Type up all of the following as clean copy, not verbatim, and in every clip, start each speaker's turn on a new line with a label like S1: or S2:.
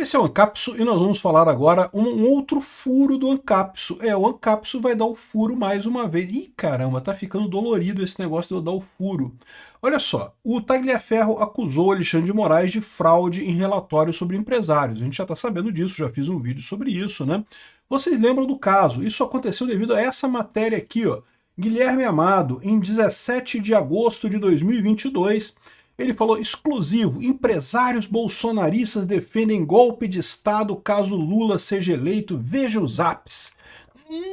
S1: Esse é o Ancapso e nós vamos falar agora um outro furo do Ancapso. O Ancapso vai dar o furo mais uma vez. Ih, caramba, tá ficando dolorido esse negócio de eu dar o furo. Olha só, o Tagliaferro acusou Alexandre de Moraes de fraude em relatório sobre empresários. A gente já está sabendo disso, já fiz um vídeo sobre isso, né? Vocês lembram do caso? Isso aconteceu devido a essa matéria aqui, ó. Guilherme Amado, em 17 de agosto de 2022, ele falou, exclusivo, empresários bolsonaristas defendem golpe de Estado caso Lula seja eleito, veja os apps.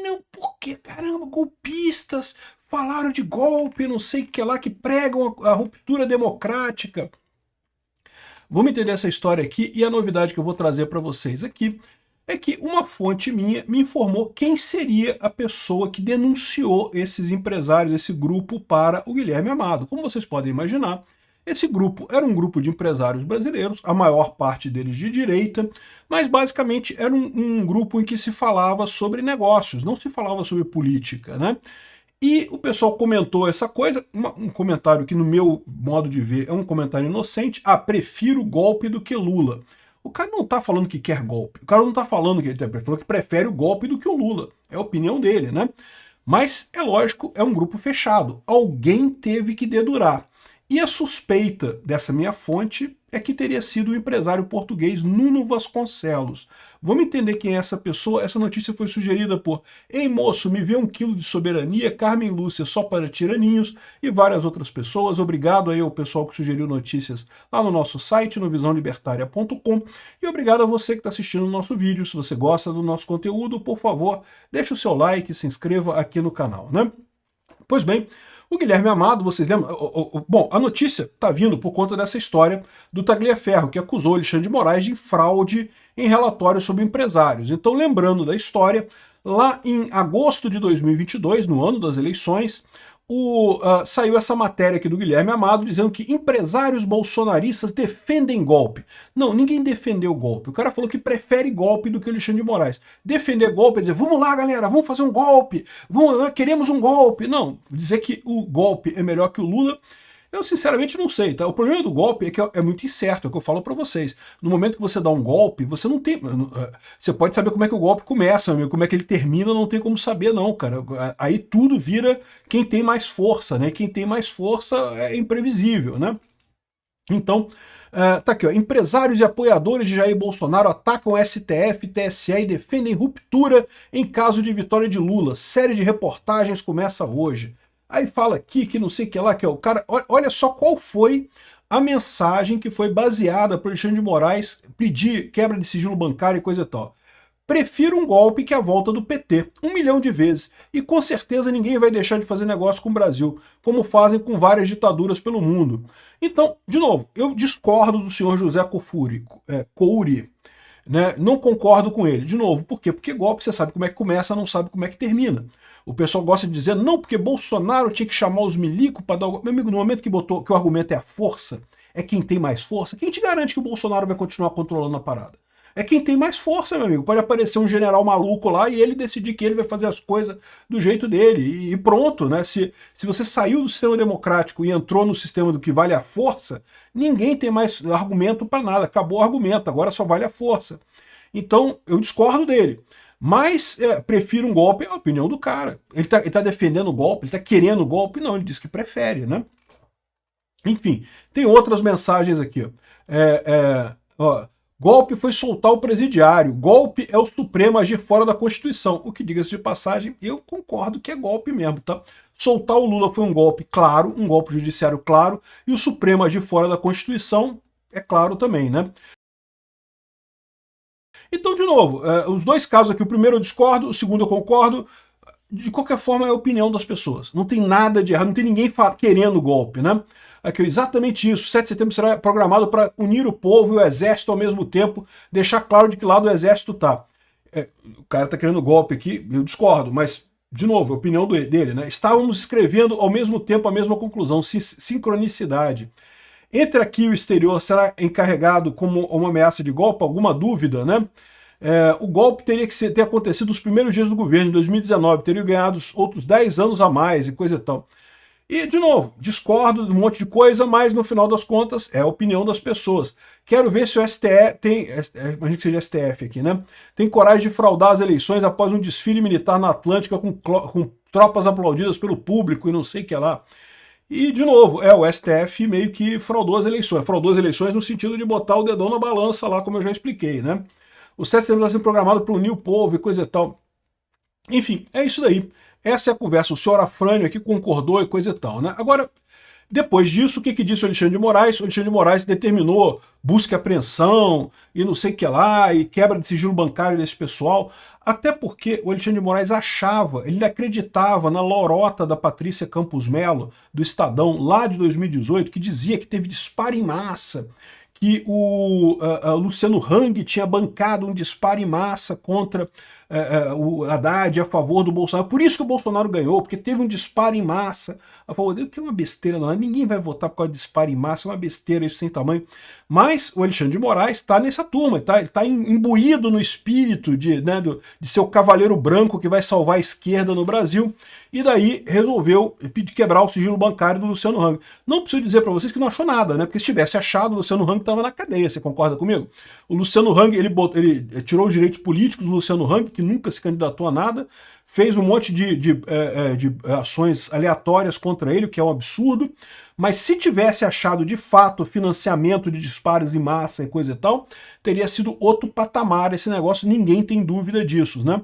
S1: Não, porque, caramba, golpistas falaram de golpe, não sei o que lá, que pregam a ruptura democrática. Vamos entender essa história aqui, e a novidade que eu vou trazer para vocês aqui é que uma fonte minha me informou quem seria a pessoa que denunciou esses empresários, esse grupo, para o Guilherme Amado. Como vocês podem imaginar, esse grupo era um grupo de empresários brasileiros, a maior parte deles de direita, mas basicamente era um grupo em que se falava sobre negócios, não se falava sobre política, né? E o pessoal comentou essa coisa, um comentário que no meu modo de ver é um comentário inocente, prefiro golpe do que Lula. O cara não está falando que quer golpe, o cara não está falando que ele falou que prefere o golpe do que o Lula, é a opinião dele, né? Mas é lógico, é um grupo fechado, alguém teve que dedurar. E a suspeita dessa minha fonte é que teria sido o empresário português Nuno Vasconcelos. Vamos entender quem é essa pessoa? Essa notícia foi sugerida por Ei moço, me vê 1 quilo de soberania, Carmen Lúcia só para tiraninhos e várias outras pessoas. Obrigado aí ao pessoal que sugeriu notícias lá no nosso site, no visãolibertaria.com, e obrigado a você que está assistindo o nosso vídeo. Se você gosta do nosso conteúdo, por favor, deixe o seu like e se inscreva aqui no canal, né? Pois bem, o Guilherme Amado, vocês lembram? Bom, a notícia está vindo por conta dessa história do Tagliaferro, que acusou Alexandre de Moraes de fraude em relatório sobre empresários. Então, lembrando da história, lá em agosto de 2022, no ano das eleições, saiu essa matéria aqui do Guilherme Amado dizendo que empresários bolsonaristas defendem golpe. Não, ninguém defendeu golpe. O cara falou que prefere golpe do que o Alexandre de Moraes. Defender golpe é dizer, vamos lá galera, vamos fazer um golpe, queremos um golpe. Não, dizer que o golpe é melhor que o Lula, eu sinceramente não sei, tá? O problema do golpe é que é muito incerto, é o que eu falo para vocês. No momento que você dá um golpe, você não tem... Você pode saber como é que o golpe começa, amigo, como é que ele termina, não tem como saber não, cara. Aí tudo vira quem tem mais força, né? Quem tem mais força é imprevisível, né? Então, tá aqui, ó. Empresários e apoiadores de Jair Bolsonaro atacam STF e TSE e defendem ruptura em caso de vitória de Lula. Série de reportagens começa hoje. Aí fala aqui que não sei o que lá, que é o cara... Olha só qual foi a mensagem que foi baseada por Alexandre de Moraes pedir quebra de sigilo bancário e coisa e tal. Prefiro um golpe que a volta do PT, 1 milhão de vezes. E com certeza ninguém vai deixar de fazer negócio com o Brasil, como fazem com várias ditaduras pelo mundo. Então, de novo, eu discordo do senhor José Couri, né? Não concordo com ele. De novo, por quê? Porque golpe você sabe como é que começa, não sabe como é que termina. O pessoal gosta de dizer, não, porque Bolsonaro tinha que chamar os milicos para dar... Meu amigo, no momento que o argumento é a força, é quem tem mais força, quem te garante que o Bolsonaro vai continuar controlando a parada? É quem tem mais força, meu amigo. Pode aparecer um general maluco lá e ele decidir que ele vai fazer as coisas do jeito dele. E pronto, né? Se você saiu do sistema democrático e entrou no sistema do que vale a força, ninguém tem mais argumento para nada. Acabou o argumento, agora só vale a força. Então, eu discordo dele. Mas prefiro um golpe, é a opinião do cara. Ele tá defendendo o golpe, ele tá querendo o golpe? Não, ele diz que prefere, né? Enfim, tem outras mensagens aqui. Ó, golpe foi soltar o presidiário. Golpe é o Supremo agir fora da Constituição. O que, diga-se de passagem, eu concordo que é golpe mesmo, tá? Soltar o Lula foi um golpe claro, um golpe judiciário claro, e o Supremo agir fora da Constituição é claro também, né? Então, de novo, os dois casos aqui, o primeiro eu discordo, o segundo eu concordo. De qualquer forma, é a opinião das pessoas. Não tem nada de errado, não tem ninguém querendo golpe, né? Aqui, exatamente isso. 7 de setembro será programado para unir o povo e o exército ao mesmo tempo, deixar claro de que lado o exército está. O cara está querendo golpe aqui, eu discordo, mas, de novo, a opinião dele, né? Estávamos escrevendo ao mesmo tempo a mesma conclusão, sincronicidade. Entre aqui e o exterior será encarregado como uma ameaça de golpe? Alguma dúvida, né? O golpe teria que ter acontecido nos primeiros dias do governo, em 2019, teria ganhado outros 10 anos a mais e coisa e tal. E, de novo, discordo de um monte de coisa, mas no final das contas é a opinião das pessoas. Quero ver se o STF tem, imagina que seja STF aqui, né? Tem coragem de fraudar as eleições após um desfile militar na Atlântica com tropas aplaudidas pelo público e não sei o que lá. E, de novo, o STF meio que fraudou as eleições. Fraudou as eleições no sentido de botar o dedão na balança lá, como eu já expliquei, né? O 7 de setembro está sendo programado para unir o povo e coisa e tal. Enfim, é isso daí. Essa é a conversa. O senhor Afrânio aqui concordou e coisa e tal, né? Agora, depois disso, o que disse o Alexandre de Moraes? O Alexandre de Moraes determinou busca e apreensão e não sei o que lá, e quebra de sigilo bancário desse pessoal, até porque o Alexandre de Moraes achava, ele acreditava na lorota da Patrícia Campos Melo, do Estadão, lá de 2018, que dizia que teve disparo em massa, que o Luciano Hang tinha bancado um disparo em massa contra o Haddad a favor do Bolsonaro. Por isso que o Bolsonaro ganhou, porque teve um disparo em massa a favor dele, que é uma besteira, não é? Ninguém vai votar por causa de disparo em massa, é uma besteira isso sem tamanho. Mas o Alexandre de Moraes está nessa turma, ele está imbuído no espírito de ser o cavaleiro branco que vai salvar a esquerda no Brasil, e daí resolveu quebrar o sigilo bancário do Luciano Hang. Não preciso dizer para vocês que não achou nada, né? Porque se tivesse achado, o Luciano Hang estava na cadeia, você concorda comigo? O Luciano Hang, ele tirou os direitos políticos do Luciano Hang, que nunca se candidatou a nada, fez um monte de ações aleatórias contra ele, o que é um absurdo, mas se tivesse achado de fato financiamento de disparos em massa e coisa e tal, teria sido outro patamar esse negócio, ninguém tem dúvida disso, né?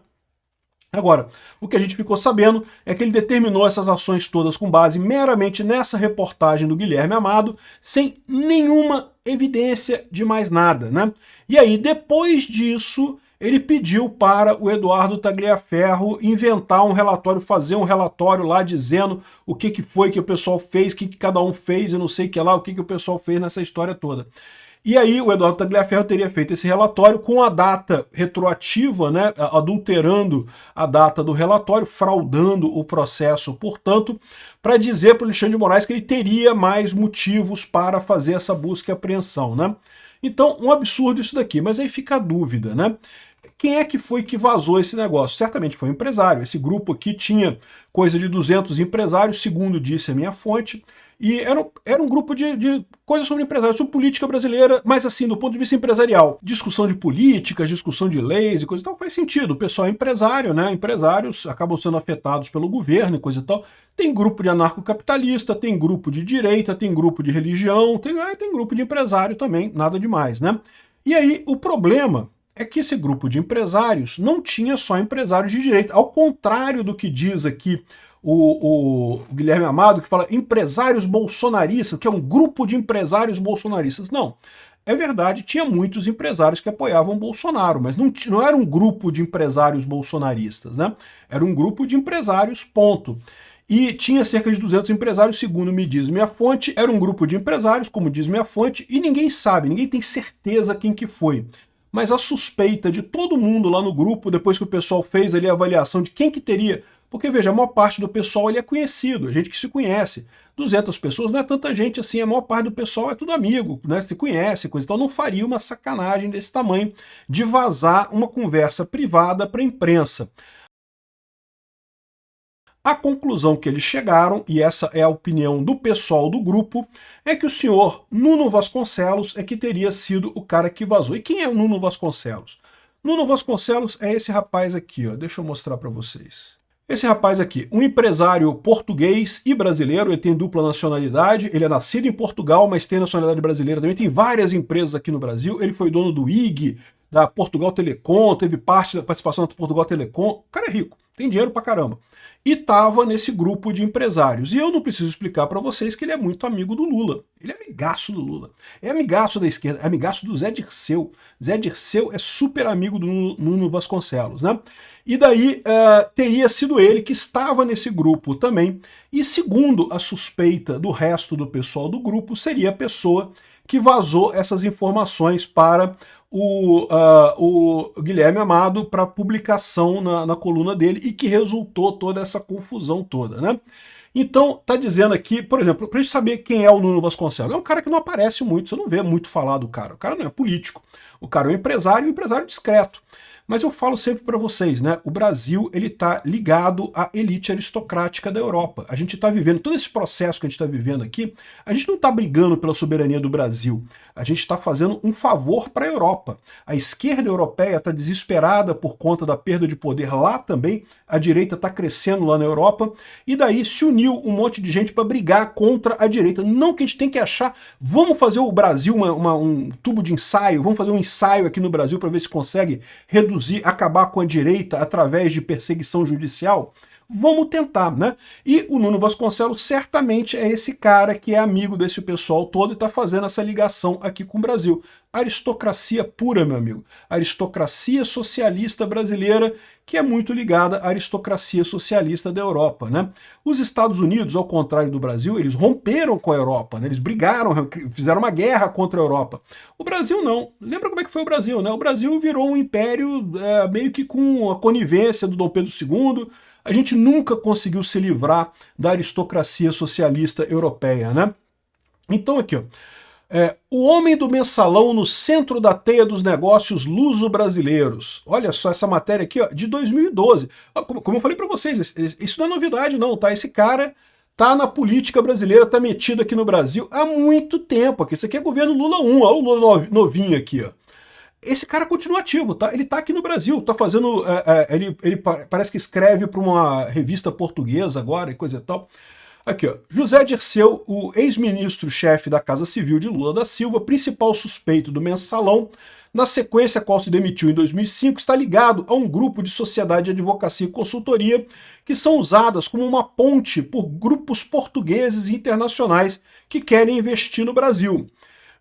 S1: Agora, o que a gente ficou sabendo é que ele determinou essas ações todas com base meramente nessa reportagem do Guilherme Amado, sem nenhuma evidência de mais nada, né? E aí, depois disso, ele pediu para o Eduardo Tagliaferro inventar um relatório, fazer um relatório lá dizendo o que foi que o pessoal fez, o que cada um fez e não sei o que lá, o que o pessoal fez nessa história toda. E aí o Eduardo Tagliaferro teria feito esse relatório com a data retroativa, né, adulterando a data do relatório, fraudando o processo, portanto, para dizer para o Alexandre de Moraes que ele teria mais motivos para fazer essa busca e apreensão, né? Então, um absurdo isso daqui, mas aí fica a dúvida, né? Quem é que foi que vazou esse negócio? Certamente foi um empresário. Esse grupo aqui tinha coisa de 200 empresários, segundo disse a minha fonte, e era um grupo de coisas sobre empresários, sobre política brasileira, mas assim, do ponto de vista empresarial. Discussão de políticas, discussão de leis e coisa e tal, faz sentido. O pessoal é empresário, né? Empresários acabam sendo afetados pelo governo e coisa e tal. Tem grupo de anarcocapitalista, tem grupo de direita, tem grupo de religião, tem grupo de empresário também, nada demais, né? E aí, o problema é que esse grupo de empresários não tinha só empresários de direita, ao contrário do que diz aqui o Guilherme Amado, que fala empresários bolsonaristas, que é um grupo de empresários bolsonaristas. Não, é verdade, tinha muitos empresários que apoiavam Bolsonaro, mas não era um grupo de empresários bolsonaristas, né? Era um grupo de empresários, ponto. E tinha cerca de 200 empresários, segundo me diz minha fonte, era um grupo de empresários, como diz minha fonte, e ninguém sabe, ninguém tem certeza quem que foi. Mas a suspeita de todo mundo lá no grupo, depois que o pessoal fez ali a avaliação de quem que teria, porque veja, a maior parte do pessoal ele é conhecido, a gente que se conhece. 200 pessoas não é tanta gente assim, a maior parte do pessoal é tudo amigo, né? Se conhece, coisa. Então não faria uma sacanagem desse tamanho de vazar uma conversa privada para a imprensa. A conclusão que eles chegaram, e essa é a opinião do pessoal do grupo, é que o senhor Nuno Vasconcelos é que teria sido o cara que vazou. E quem é o Nuno Vasconcelos? Nuno Vasconcelos é esse rapaz aqui, ó. Deixa eu mostrar para vocês. Esse rapaz aqui, um empresário português e brasileiro, ele tem dupla nacionalidade, ele é nascido em Portugal, mas tem nacionalidade brasileira também, tem várias empresas aqui no Brasil, ele foi dono do IG, da Portugal Telecom, teve parte da participação da Portugal Telecom, o cara é rico, tem dinheiro pra caramba. E estava nesse grupo de empresários. E eu não preciso explicar para vocês que ele é muito amigo do Lula. Ele é amigaço do Lula. É amigaço da esquerda, é amigaço do Zé Dirceu. Zé Dirceu é super amigo do Nuno Vasconcelos, né? E daí teria sido ele que estava nesse grupo também. E segundo a suspeita do resto do pessoal do grupo, seria a pessoa que vazou essas informações para o Guilherme Amado para publicação na coluna dele e que resultou toda essa confusão toda, né? Então, tá dizendo aqui, por exemplo, pra gente saber quem é o Nuno Vasconcelos, é um cara que não aparece muito, você não vê muito falar do cara, o cara não é político, o cara é um empresário discreto. Mas eu falo sempre para vocês, né? O Brasil ele está ligado à elite aristocrática da Europa. A gente está vivendo todo esse processo que a gente está vivendo aqui. A gente não está brigando pela soberania do Brasil. A gente está fazendo um favor para a Europa. A esquerda europeia está desesperada por conta da perda de poder lá também. A direita está crescendo lá na Europa. E daí se uniu um monte de gente para brigar contra a direita. Não que a gente tem que achar, vamos fazer o Brasil um tubo de ensaio, vamos fazer um ensaio aqui no Brasil para ver se consegue reduzir, acabar com a direita através de perseguição judicial. Vamos tentar, né? E o Nuno Vasconcelos certamente é esse cara que é amigo desse pessoal todo e está fazendo essa ligação aqui com o Brasil. Aristocracia pura, meu amigo. Aristocracia socialista brasileira que é muito ligada à aristocracia socialista da Europa, né? Os Estados Unidos, ao contrário do Brasil, eles romperam com a Europa, né? Eles brigaram, fizeram uma guerra contra a Europa. O Brasil não. Lembra como é que foi o Brasil, né? O Brasil virou um império meio que com a conivência do Dom Pedro II. A gente nunca conseguiu se livrar da aristocracia socialista europeia, né? Então aqui, ó, o homem do mensalão no centro da teia dos negócios luso-brasileiros. Olha só essa matéria aqui, ó, de 2012. Como eu falei para vocês, isso não é novidade não, tá? Esse cara tá na política brasileira, tá metido aqui no Brasil há muito tempo. Aqui. Isso aqui é governo Lula 1, olha o Lula novinho aqui, ó. Esse cara continua ativo, tá? Ele tá aqui no Brasil, tá fazendo... ele parece que escreve para uma revista portuguesa agora e coisa e tal. Aqui, ó. José Dirceu, o ex-ministro-chefe da Casa Civil de Lula da Silva, principal suspeito do mensalão, na sequência a qual se demitiu em 2005, está ligado a um grupo de sociedade de advocacia e consultoria que são usadas como uma ponte por grupos portugueses e internacionais que querem investir no Brasil.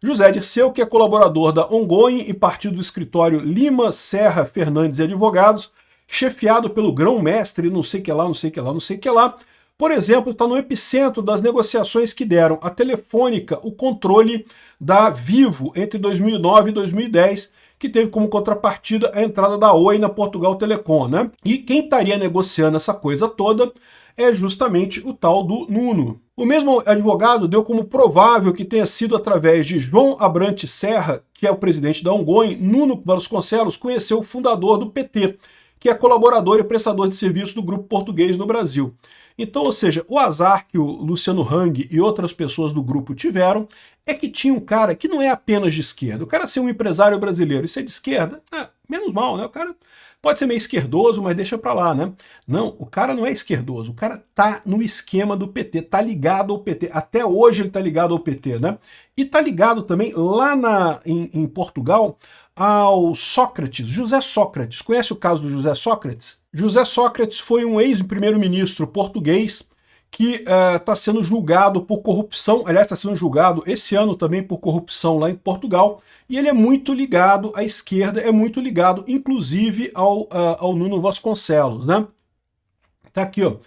S1: José Dirceu, que é colaborador da Ongoing e partido do escritório Lima, Serra, Fernandes e Advogados, chefiado pelo grão-mestre não sei que lá, não sei que lá, não sei que lá, por exemplo, está no epicentro das negociações que deram à Telefônica o controle da Vivo entre 2009 e 2010, que teve como contrapartida a entrada da Oi na Portugal Telecom, né? E quem estaria negociando essa coisa toda é justamente o tal do Nuno. O mesmo advogado deu como provável que tenha sido através de João Abrante Serra, que é o presidente da Ongoing, Nuno Vasconcelos conheceu o fundador do PT, que é colaborador e prestador de serviço do grupo português no Brasil. Então, ou seja, o azar que o Luciano Hang e outras pessoas do grupo tiveram é que tinha um cara que não é apenas de esquerda. O cara ser um empresário brasileiro e ser de esquerda, menos mal, né? O cara pode ser meio esquerdoso, mas deixa pra lá, né? Não, o cara não é esquerdoso, o cara tá no esquema do PT, tá ligado ao PT. Até hoje ele tá ligado ao PT, né? E tá ligado também lá em Portugal ao Sócrates, José Sócrates. Conhece o caso do José Sócrates? José Sócrates foi um ex-primeiro-ministro português que está sendo julgado por corrupção, aliás, está sendo julgado esse ano também por corrupção lá em Portugal, e ele é muito ligado à esquerda, é muito ligado, inclusive, ao Nuno Vasconcelos, né? Tá aqui, ó.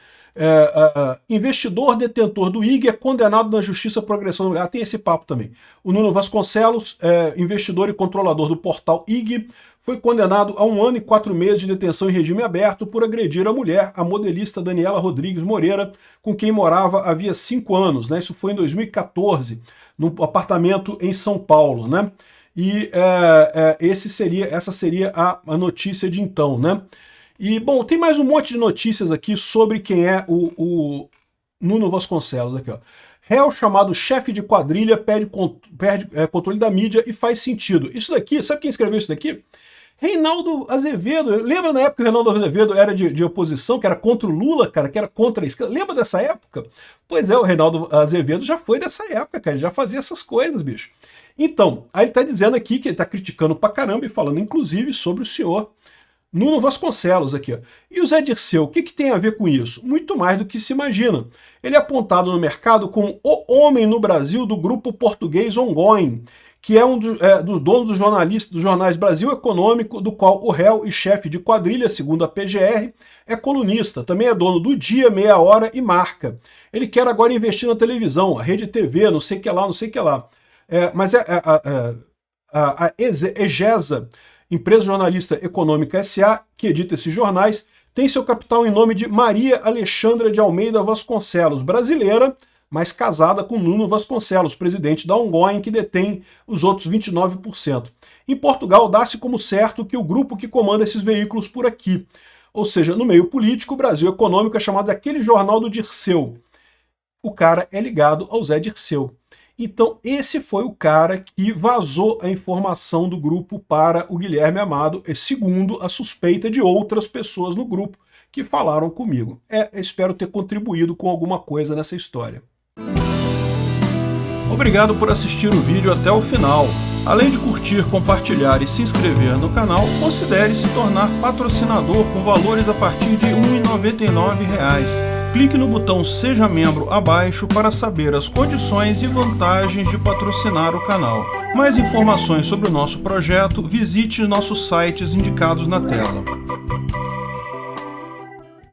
S1: Investidor detentor do IG é condenado na justiça por agressão. Tem esse papo também. O Nuno Vasconcelos, investidor e controlador do portal IG, foi condenado a 1 ano e 4 meses de detenção em regime aberto por agredir a mulher, a modelista Daniela Rodrigues Moreira, com quem morava havia 5 anos. Né? Isso foi em 2014, num apartamento em São Paulo. Né? E essa seria a notícia de então. Né? E, bom, tem mais um monte de notícias aqui sobre quem é o Nuno Vasconcelos. Aqui, ó. Réu chamado chefe de quadrilha perde controle da mídia e faz sentido. Isso daqui, sabe quem escreveu isso daqui? Reinaldo Azevedo. Lembra na época que o Reinaldo Azevedo era de oposição, que era contra o Lula, cara, que era contra a esquerda? Lembra dessa época? Pois é, o Reinaldo Azevedo já foi dessa época, cara, ele já fazia essas coisas, bicho. Então, aí ele tá dizendo aqui que ele tá criticando pra caramba e falando, inclusive, sobre o senhor Nuno Vasconcelos aqui. Ó. E o Zé Dirceu, o que tem a ver com isso? Muito mais do que se imagina. Ele é apontado no mercado como o homem no Brasil do grupo português Ongoing, que é do dono dos jornais Brasil Econômico, do qual o réu e chefe de quadrilha, segundo a PGR, é colunista. Também é dono do Dia, Meia Hora e Marca. Ele quer agora investir na televisão, a Rede TV, não sei o que lá, não sei o que lá. Mas a EGESA, Empresa Jornalista Econômica S.A., que edita esses jornais, tem seu capital em nome de Maria Alexandra de Almeida Vasconcelos, brasileira, mas casada com Nuno Vasconcelos, presidente da Ongoing, que detém os outros 29%. Em Portugal, dá-se como certo que o grupo que comanda esses veículos por aqui, ou seja, no meio político, o Brasil Econômico é chamado daquele jornal do Dirceu. O cara é ligado ao Zé Dirceu. Então, esse foi o cara que vazou a informação do grupo para o Guilherme Amado, segundo a suspeita de outras pessoas no grupo que falaram comigo. Espero ter contribuído com alguma coisa nessa história. Obrigado por assistir o vídeo até o final. Além de curtir, compartilhar e se inscrever no canal, considere se tornar patrocinador com valores a partir de R$ 1,99. Clique no botão Seja Membro abaixo para saber as condições e vantagens de patrocinar o canal. Mais informações sobre o nosso projeto, visite nossos sites indicados na tela.